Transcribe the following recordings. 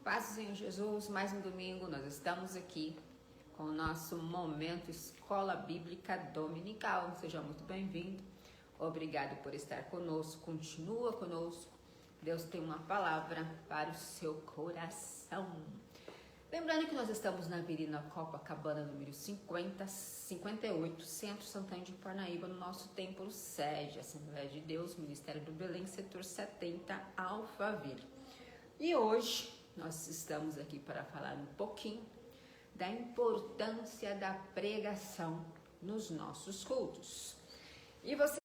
Paz do Senhor Jesus, mais um domingo, nós estamos aqui com o nosso momento Escola Bíblica Dominical. Seja muito bem-vindo, obrigado por estar conosco, continua conosco. Deus tem uma palavra para o seu coração. Lembrando que nós estamos na Avenida Copacabana, número 58, Centro Santana de Parnaíba, no nosso templo sede, Assembleia de Deus, Ministério do Belém, setor 70, Alphaville. E hoje nós estamos aqui para falar um pouquinho da importância da pregação nos nossos cultos. E você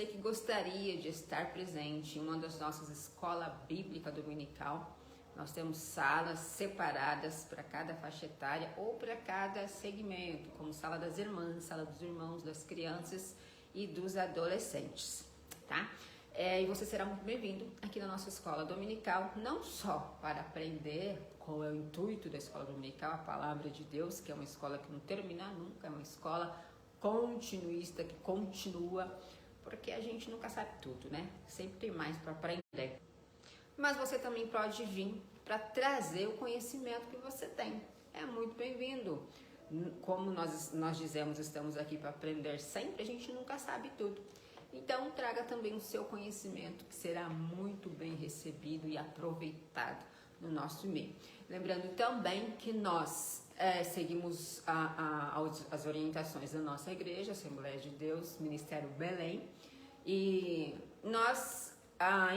que gostaria de estar presente em uma das nossas escolas bíblicas dominical, nós temos salas separadas para cada faixa etária ou para cada segmento, como sala das irmãs, sala dos irmãos, das crianças e dos adolescentes, tá? E você será muito bem-vindo aqui na nossa escola dominical, não só para aprender qual é o intuito da escola dominical, a palavra de Deus, que é uma escola que não termina nunca, é uma escola continuista, que continua, porque a gente nunca sabe tudo, né? Sempre tem mais para aprender. Mas você também pode vir para trazer o conhecimento que você tem. É muito bem-vindo. Como nós dizemos, estamos aqui para aprender sempre, a gente nunca sabe tudo. Então, traga também o seu conhecimento, que será muito bem recebido e aproveitado no nosso meio. Lembrando também que nós seguimos as orientações da nossa igreja, Assembleia de Deus, Ministério Belém, e nós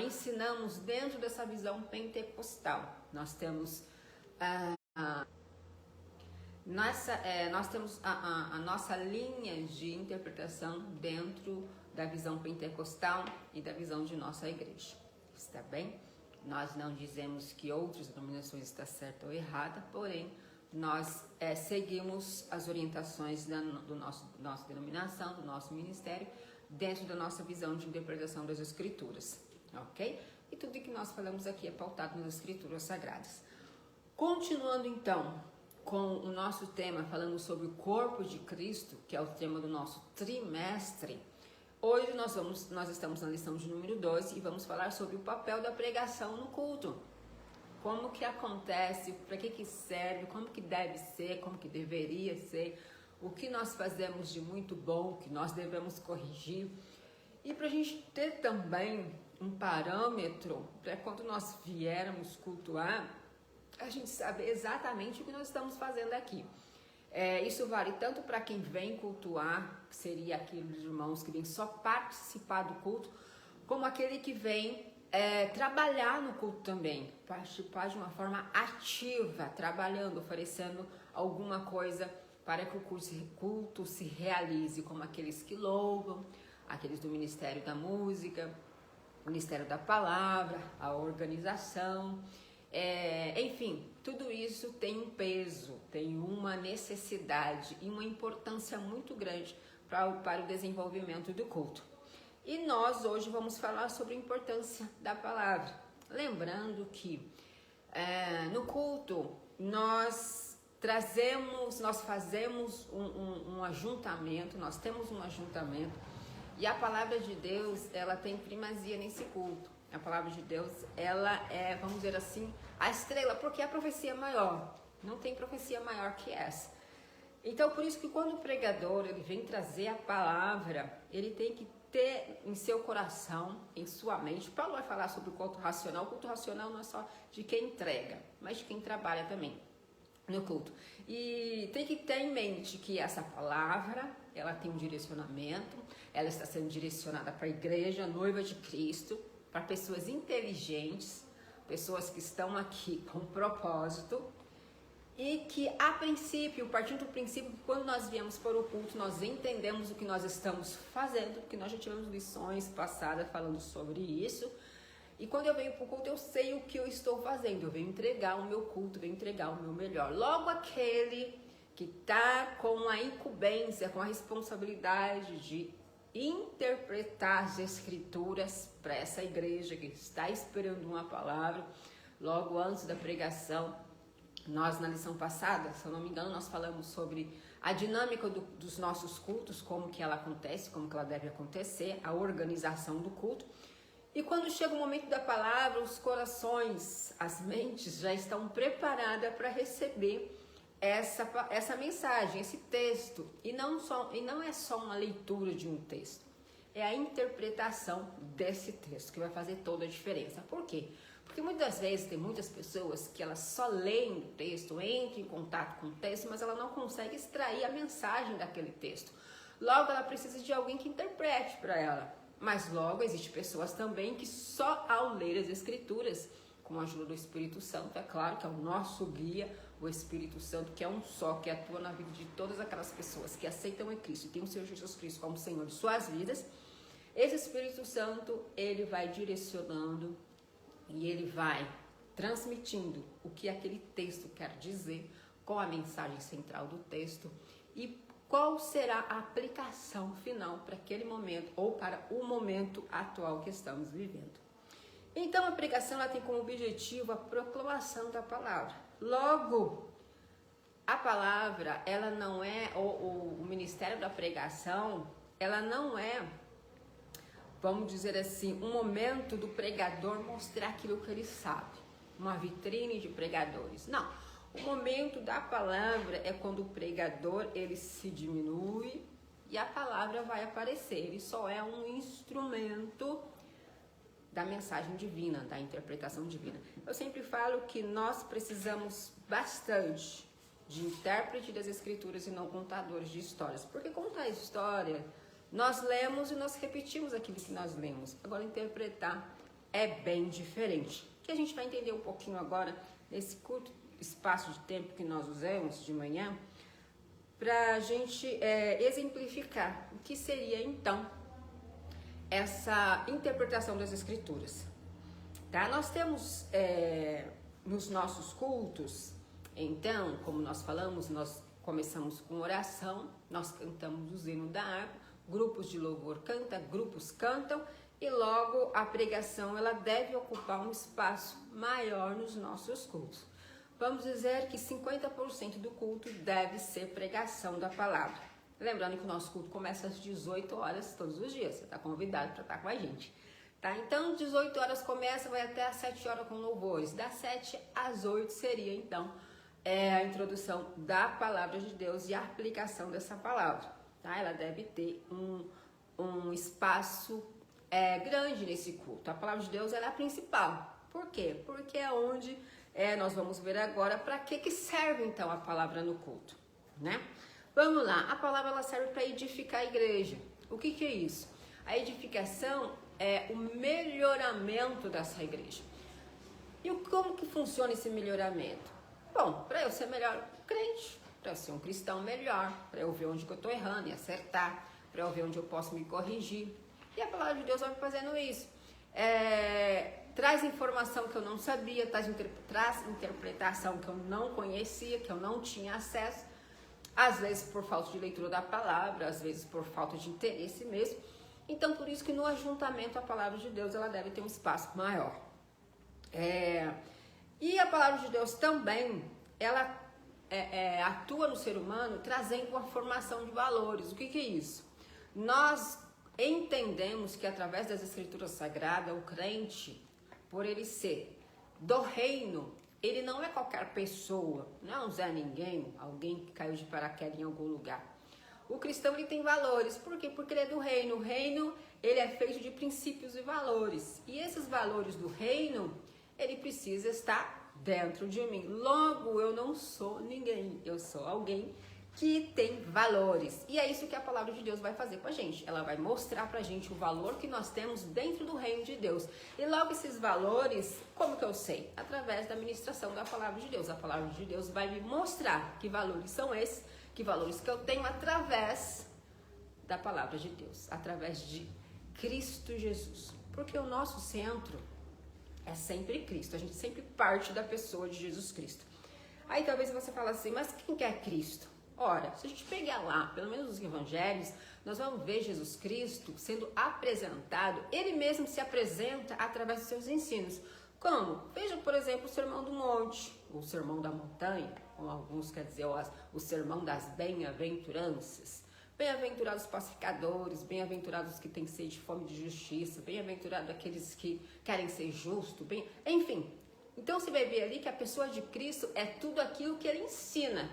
ensinamos dentro dessa visão pentecostal. Nós temos nós temos a nossa linha de interpretação dentro da visão pentecostal e da visão de nossa igreja, está bem? Nós não dizemos que outras denominações estão certa ou errada, porém nós seguimos as orientações do nossa denominação, do nosso ministério, dentro da nossa visão de interpretação das escrituras, ok? E tudo que nós falamos aqui é pautado nas escrituras sagradas. Continuando então com o nosso tema, falando sobre o corpo de Cristo, que é o tema do nosso trimestre, hoje nós estamos na lição de número 12 e vamos falar sobre o papel da pregação no culto. Como que acontece, para que serve, como que deve ser, como que deveria ser, o que nós fazemos de muito bom, o que nós devemos corrigir. E para a gente ter também um parâmetro para quando nós viermos cultuar, a gente saber exatamente o que nós estamos fazendo aqui. Isso vale tanto para quem vem cultuar, que seria aqueles irmãos que vêm só participar do culto, como aquele que vem trabalhar no culto também, participar de uma forma ativa, trabalhando, oferecendo alguma coisa para que o culto se realize, como aqueles que louvam, aqueles do Ministério da Música, Ministério da Palavra, a organização. Enfim, tudo isso tem um peso, tem uma necessidade e uma importância muito grande para o desenvolvimento do culto. E nós hoje vamos falar sobre a importância da palavra. Lembrando que no culto nós fazemos um ajuntamento, nós temos um ajuntamento e a palavra de Deus, ela tem primazia nesse culto. A palavra de Deus, ela é, vamos dizer assim, a estrela, porque é a profecia maior. Não tem profecia maior que essa. Então, por isso que quando o pregador ele vem trazer a palavra, ele tem que ter em seu coração, em sua mente. Paulo vai falar sobre o culto racional. O culto racional não é só de quem entrega, mas de quem trabalha também no culto. E tem que ter em mente que essa palavra, ela tem um direcionamento, ela está sendo direcionada para a igreja, noiva de Cristo, para pessoas inteligentes, pessoas que estão aqui com propósito e que a princípio, partindo do princípio que quando nós viemos para o culto, nós entendemos o que nós estamos fazendo, porque nós já tivemos lições passadas falando sobre isso. E quando eu venho para o culto, eu sei o que eu estou fazendo, eu venho entregar o meu culto, venho entregar o meu melhor. Logo aquele que está com a incumbência, com a responsabilidade de interpretar as escrituras para essa igreja que está esperando uma palavra, logo antes da pregação, nós na lição passada, se eu não me engano, nós falamos sobre a dinâmica dos nossos cultos, como que ela acontece, como que ela deve acontecer, a organização do culto. E quando chega o momento da palavra, os corações, as mentes já estão preparadas para receber essa mensagem, esse texto. E não é só uma leitura de um texto, é a interpretação desse texto que vai fazer toda a diferença. Por quê? Porque muitas vezes tem muitas pessoas que elas só leem o texto, entram em contato com o texto, mas ela não consegue extrair a mensagem daquele texto. Logo, ela precisa de alguém que interprete para ela. Mas logo, existem pessoas também que só ao ler as Escrituras, com a ajuda do Espírito Santo, é claro que é o nosso guia, o Espírito Santo, que é um só, que atua na vida de todas aquelas pessoas que aceitam em Cristo e têm o Senhor Jesus Cristo como Senhor de suas vidas. Esse Espírito Santo, ele vai direcionando e ele vai transmitindo o que aquele texto quer dizer, com a mensagem central do texto e qual será a aplicação final para aquele momento ou para o momento atual que estamos vivendo. Então a pregação ela tem como objetivo a proclamação da palavra. Logo, a palavra, ela não é, o ministério da pregação, ela não é, vamos dizer assim, um momento do pregador mostrar aquilo que ele sabe, uma vitrine de pregadores. Não, o momento da palavra é quando o pregador ele se diminui e a palavra vai aparecer. Ele só é um instrumento da mensagem divina, da interpretação divina. Eu sempre falo que nós precisamos bastante de intérprete das Escrituras e não contadores de histórias, porque contar história nós lemos e nós repetimos aquilo que nós lemos. Agora, interpretar é bem diferente. Que a gente vai entender um pouquinho agora, nesse curto espaço de tempo que nós usamos de manhã, para a gente exemplificar o que seria, então, essa interpretação das Escrituras. Tá? Nós temos, nos nossos cultos, então, como nós falamos, nós começamos com oração, nós cantamos os hinos da harpa, grupos de louvor cantam, grupos cantam e logo a pregação ela deve ocupar um espaço maior nos nossos cultos. Vamos dizer que 50% do culto deve ser pregação da palavra. Lembrando que o nosso culto começa às 18 horas todos os dias, você está convidado para estar com a gente. Tá? Então, 18 horas começa, vai até às 7 horas com louvores. Das 7 às 8 seria então a introdução da palavra de Deus e a aplicação dessa palavra. Tá? Ela deve ter um espaço grande nesse culto. A palavra de Deus ela é a principal. Por quê? Porque é onde nós vamos ver agora para que serve então a palavra no culto. Né? Vamos lá, a palavra ela serve para edificar a igreja. O que é isso? A edificação é o melhoramento dessa igreja. E como que funciona esse melhoramento? Bom, para eu ser melhor crente, para eu ser um cristão melhor, para eu ver onde que eu estou errando e acertar, para eu ver onde eu posso me corrigir. E a palavra de Deus vai fazendo isso. Traz informação que eu não sabia, traz interpretação que eu não conhecia, que eu não tinha acesso. Às vezes por falta de leitura da palavra, às vezes por falta de interesse mesmo. Então, por isso que no ajuntamento a palavra de Deus ela deve ter um espaço maior. E a palavra de Deus também, ela atua no ser humano trazendo uma formação de valores. O que é isso? Nós entendemos que através das Escrituras Sagradas, o crente, por ele ser do reino, ele não é qualquer pessoa, não é um Zé Ninguém, alguém que caiu de paraquedas em algum lugar. O cristão ele tem valores, por quê? Porque ele é do reino. O reino ele é feito de princípios e valores. E esses valores do reino, ele precisa estar dentro de mim. Logo, eu não sou ninguém, eu sou alguém que tem valores. E é isso que a palavra de Deus vai fazer com a gente. Ela vai mostrar pra gente o valor que nós temos dentro do reino de Deus. E logo esses valores, como que eu sei? Através da ministração da palavra de Deus. A palavra de Deus vai me mostrar que valores são esses, que valores que eu tenho através da palavra de Deus, através de Cristo Jesus. Porque o nosso centro é sempre Cristo. A gente sempre parte da pessoa de Jesus Cristo. Aí talvez você fale assim, mas quem que é Cristo? Ora, se a gente pegar lá, pelo menos os evangelhos, nós vamos ver Jesus Cristo sendo apresentado, ele mesmo se apresenta através dos seus ensinos. Como? Veja, por exemplo, o Sermão do Monte, o Sermão da Montanha, como alguns querem dizer, o Sermão das Bem-aventuranças. Bem-aventurados os pacificadores, bem-aventurados os que têm sede de fome de justiça, bem-aventurados aqueles que querem ser justos, enfim. Então você vai ver ali que a pessoa de Cristo é tudo aquilo que ele ensina.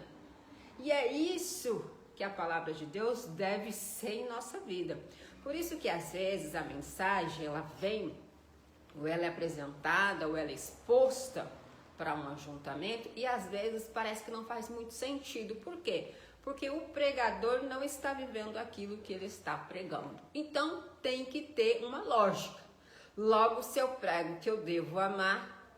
E é isso que a palavra de Deus deve ser em nossa vida. Por isso que às vezes a mensagem ela vem, ou ela é apresentada, ou ela é exposta para um ajuntamento e às vezes parece que não faz muito sentido. Por quê? Porque o pregador não está vivendo aquilo que ele está pregando. Então tem que ter uma lógica. Logo, se eu prego que eu devo amar,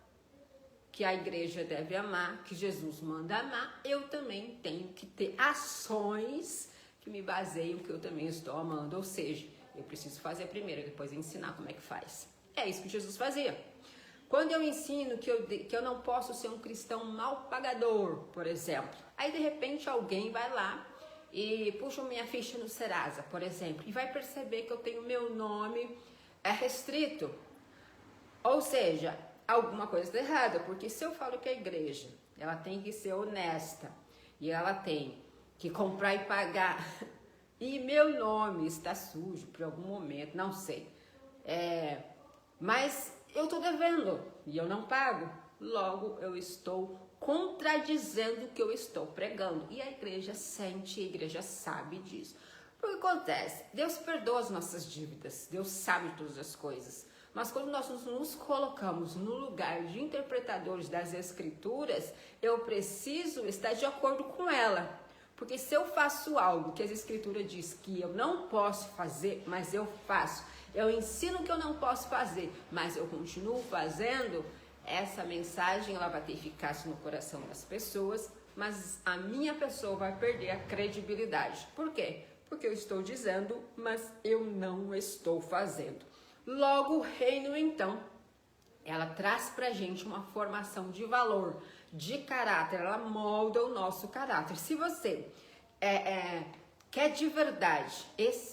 que a igreja deve amar, que Jesus manda amar, eu também tenho que ter ações que me baseiam que eu também estou amando. Ou seja, eu preciso fazer primeiro, depois ensinar como é que faz. É isso que Jesus fazia. Quando eu ensino que eu não posso ser um cristão mal pagador, por exemplo, aí de repente alguém vai lá e puxa minha ficha no Serasa, por exemplo, e vai perceber que eu tenho meu nome restrito. Ou seja, alguma coisa está errada, porque se eu falo que a igreja ela tem que ser honesta e ela tem que comprar e pagar e meu nome está sujo por algum momento, não sei, mas eu estou devendo e eu não pago, logo eu estou contradizendo o que eu estou pregando e a igreja sente, a igreja sabe disso. O que acontece? Deus perdoa as nossas dívidas, Deus sabe de todas as coisas. Mas quando nós nos colocamos no lugar de interpretadores das escrituras, eu preciso estar de acordo com ela. Porque se eu faço algo que as escrituras diz que eu não posso fazer, mas eu faço, eu ensino que eu não posso fazer, mas eu continuo fazendo, essa mensagem ela vai ter eficácia no coração das pessoas, mas a minha pessoa vai perder a credibilidade. Por quê? Porque eu estou dizendo, mas eu não estou fazendo. Logo, o reino, então, ela traz pra gente uma formação de valor, de caráter, ela molda o nosso caráter. Se você quer de verdade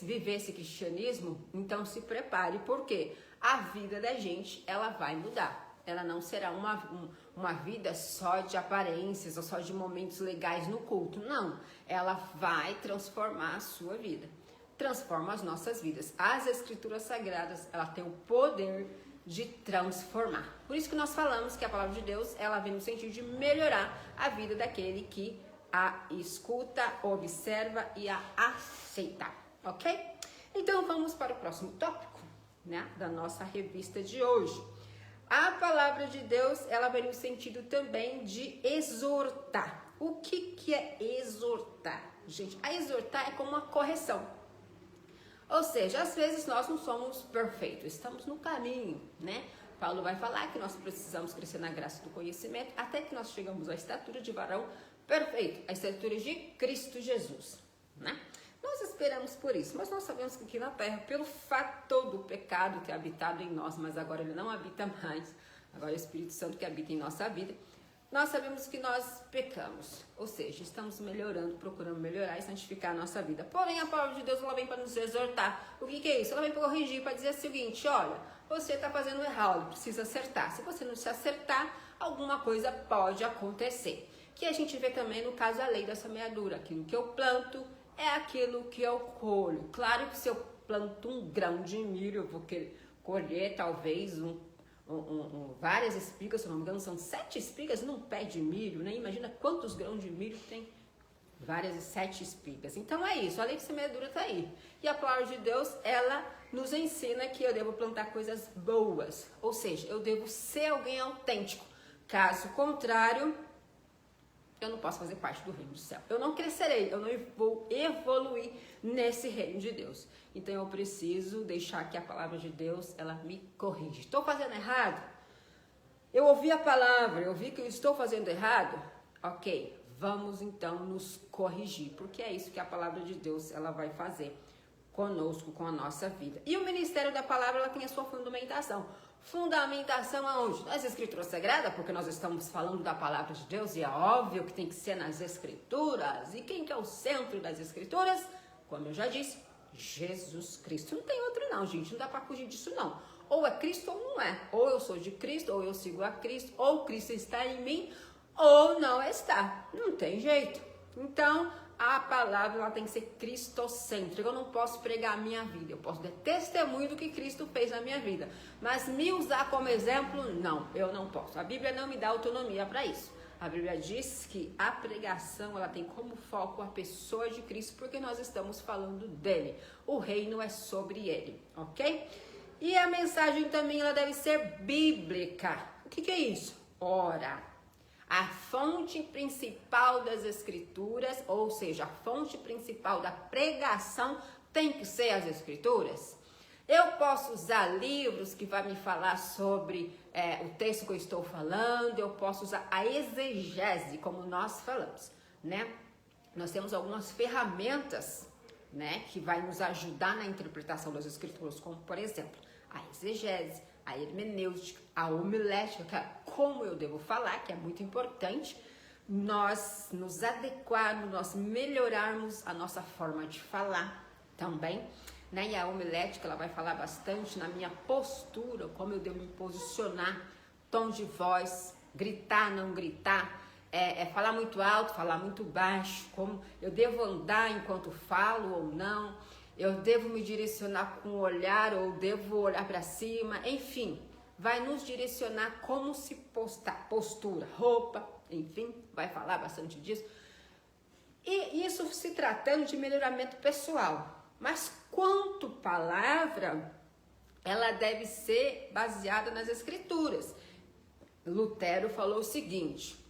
viver esse cristianismo, então se prepare, porque a vida da gente, ela vai mudar. Ela não será uma vida só de aparências ou só de momentos legais no culto, não. Ela vai transformar a sua vida. Transforma as nossas vidas. As escrituras sagradas, ela tem o poder de transformar. Por isso que nós falamos que a palavra de Deus, ela vem no sentido de melhorar a vida daquele que a escuta, observa e a aceita, ok? Então vamos para o próximo tópico, né, da nossa revista de hoje. A palavra de Deus, ela vem no sentido também de exortar. O que é exortar? Gente, a exortar é como uma correção. Ou seja, às vezes nós não somos perfeitos, estamos no caminho, né? Paulo vai falar que nós precisamos crescer na graça do conhecimento até que nós chegamos à estatura de varão perfeito, a estatura de Cristo Jesus, né? Nós esperamos por isso, mas nós sabemos que aqui na terra, pelo fato do pecado ter habitado em nós, mas agora ele não habita mais, agora é o Espírito Santo que habita em nossa vida, nós sabemos que nós pecamos, ou seja, estamos melhorando, procurando melhorar e santificar a nossa vida. Porém, a palavra de Deus ela vem para nos exortar. O que é isso? Ela vem para corrigir, para dizer o seguinte, olha, você está fazendo errado, precisa acertar. Se você não se acertar, alguma coisa pode acontecer. Que a gente vê também no caso da lei da semeadura. Aquilo que eu planto é aquilo que eu colho. Claro que se eu planto um grão de milho, eu vou colher talvez várias espigas, se não me engano, são 7 espigas num pé de milho, né? Imagina quantos grãos de milho tem várias 7 espigas. Então é isso, a lei de semeadura está aí. E a palavra de Deus, ela nos ensina que eu devo plantar coisas boas, ou seja, eu devo ser alguém autêntico. Caso contrário, eu não posso fazer parte do reino do céu. Eu não crescerei, eu não vou evoluir nesse reino de Deus. Então eu preciso deixar que a palavra de Deus, ela me corrige. Estou fazendo errado? Eu ouvi a palavra, eu vi que eu estou fazendo errado? Ok, vamos então nos corrigir, porque é isso que a palavra de Deus, ela vai fazer conosco, com a nossa vida. E o ministério da palavra, ela tem a sua fundamentação. Fundamentação aonde? Nas escrituras sagradas, porque nós estamos falando da palavra de Deus e é óbvio que tem que ser nas escrituras. E quem que é o centro das escrituras? Como eu já disse, Jesus Cristo. Não tem outro não, gente, não dá pra fugir disso não. Ou é Cristo ou não é. Ou eu sou de Cristo, ou eu sigo a Cristo, ou Cristo está em mim, ou não está. Não tem jeito. Então, a palavra ela tem que ser cristocêntrica. Eu não posso pregar a minha vida, eu posso dar testemunho do que Cristo fez na minha vida, mas me usar como exemplo, não, eu não posso. A Bíblia não me dá autonomia para isso. A Bíblia diz que a pregação ela tem como foco a pessoa de Cristo, porque nós estamos falando dele. O reino é sobre ele, ok? E a mensagem também ela deve ser bíblica. O que é isso? Ora, a fonte principal das escrituras, ou seja, a fonte principal da pregação tem que ser as escrituras. Eu posso usar livros que vai me falar sobre o texto que eu estou falando, eu posso usar a exegese, como nós falamos, né? Nós temos algumas ferramentas, né, que vai nos ajudar na interpretação das escrituras, como, por exemplo, a exegese, a hermenêutica, a homilética, como eu devo falar, que é muito importante, nós nos adequarmos, nós melhorarmos a nossa forma de falar também, né? E a homilética, ela vai falar bastante na minha postura, como eu devo me posicionar, tom de voz, gritar, não gritar, falar muito alto, falar muito baixo, como eu devo andar enquanto falo ou não, eu devo me direcionar com o olhar ou devo olhar para cima, enfim, vai nos direcionar como se postura, roupa, enfim, vai falar bastante disso. E isso se tratando de melhoramento pessoal. Mas quanto palavra, ela deve ser baseada nas escrituras. Lutero falou o seguinte: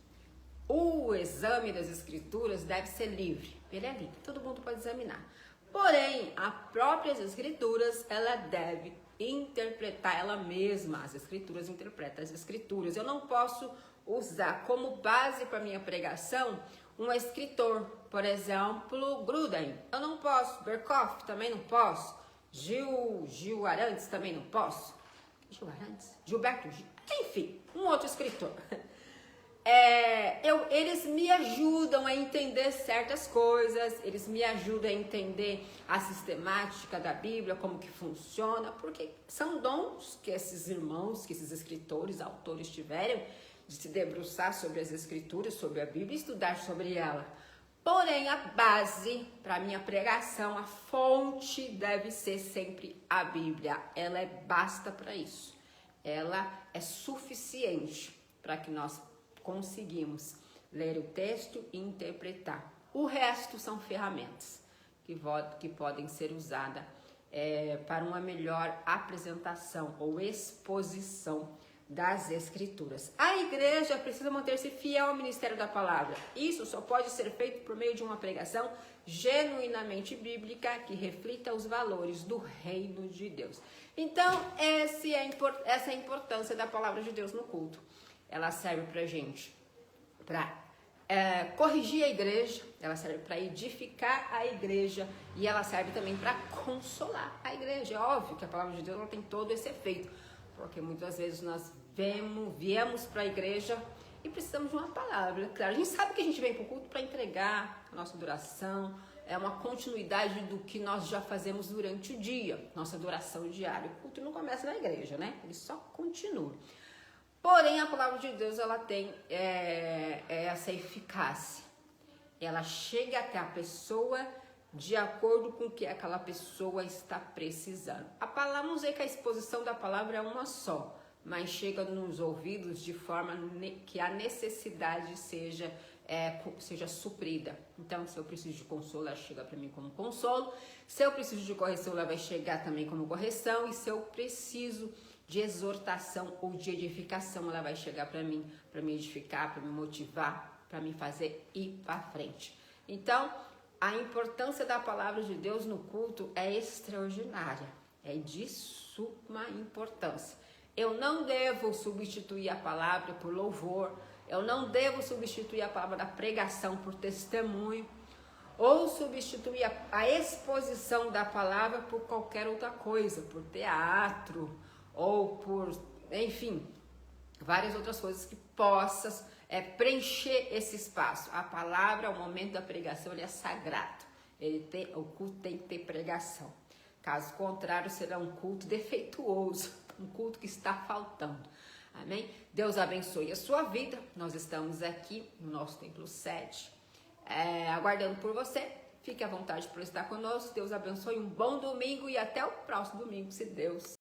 o exame das escrituras deve ser livre. Ele é livre, todo mundo pode examinar. Porém, as próprias escrituras, ela deve interpretar ela mesma. As escrituras interpretam as escrituras. Eu não posso usar como base para minha pregação um escritor, por exemplo, Gruden, eu não posso. Berkoff, também não posso. Gil Arantes, também não posso. Gil Arantes? Gilberto Gil, enfim, um outro escritor. Eles me ajudam a entender certas coisas, eles me ajudam a entender a sistemática da Bíblia, como que funciona, porque são dons que esses irmãos, que esses escritores, autores tiveram, de se debruçar sobre as escrituras, sobre a Bíblia e estudar sobre ela. Porém, a base para a minha pregação, a fonte deve ser sempre a Bíblia. Ela basta para isso. Ela é suficiente para que nós conseguimos ler o texto e interpretar. O resto são ferramentas que podem ser usadas para uma melhor apresentação ou exposição das escrituras. A igreja precisa manter-se fiel ao ministério da palavra. Isso só pode ser feito por meio de uma pregação genuinamente bíblica que reflita os valores do reino de Deus. Então, essa é a importância da palavra de Deus no culto. Ela serve pra gente para corrigir a igreja, ela serve para edificar a igreja e ela serve também para consolar a igreja. É óbvio que a palavra de Deus não tem todo esse efeito, porque muitas vezes nós viemos para a igreja e precisamos de uma palavra. Claro, a gente sabe que a gente vem para o culto para entregar a nossa adoração, é uma continuidade do que nós já fazemos durante o dia, nossa adoração diária. O culto não começa na igreja, né? Ele só continua. Porém, a palavra de Deus, ela tem essa eficácia. Ela chega até a pessoa de acordo com o que aquela pessoa está precisando. A palavra, não sei que a exposição da palavra é uma só, mas chega nos ouvidos de forma que a necessidade seja suprida. Então, se eu preciso de consolo, ela chega para mim como consolo. Se eu preciso de correção, ela vai chegar também como correção. E se eu preciso de exortação ou de edificação, ela vai chegar para mim, para me edificar, para me motivar, para me fazer ir para frente. Então, a importância da palavra de Deus no culto é extraordinária, é de suma importância. Eu não devo substituir a palavra por louvor, eu não devo substituir a palavra da pregação por testemunho, ou substituir a exposição da palavra por qualquer outra coisa, por teatro, ou por, enfim, várias outras coisas que possas preencher esse espaço. A palavra, o momento da pregação, ele é sagrado. O culto tem que ter pregação. Caso contrário, será um culto defeituoso, um culto que está faltando. Amém? Deus abençoe a sua vida. Nós estamos aqui no nosso templo 7, aguardando por você. Fique à vontade por estar conosco. Deus abençoe, um bom domingo e até o próximo domingo, se Deus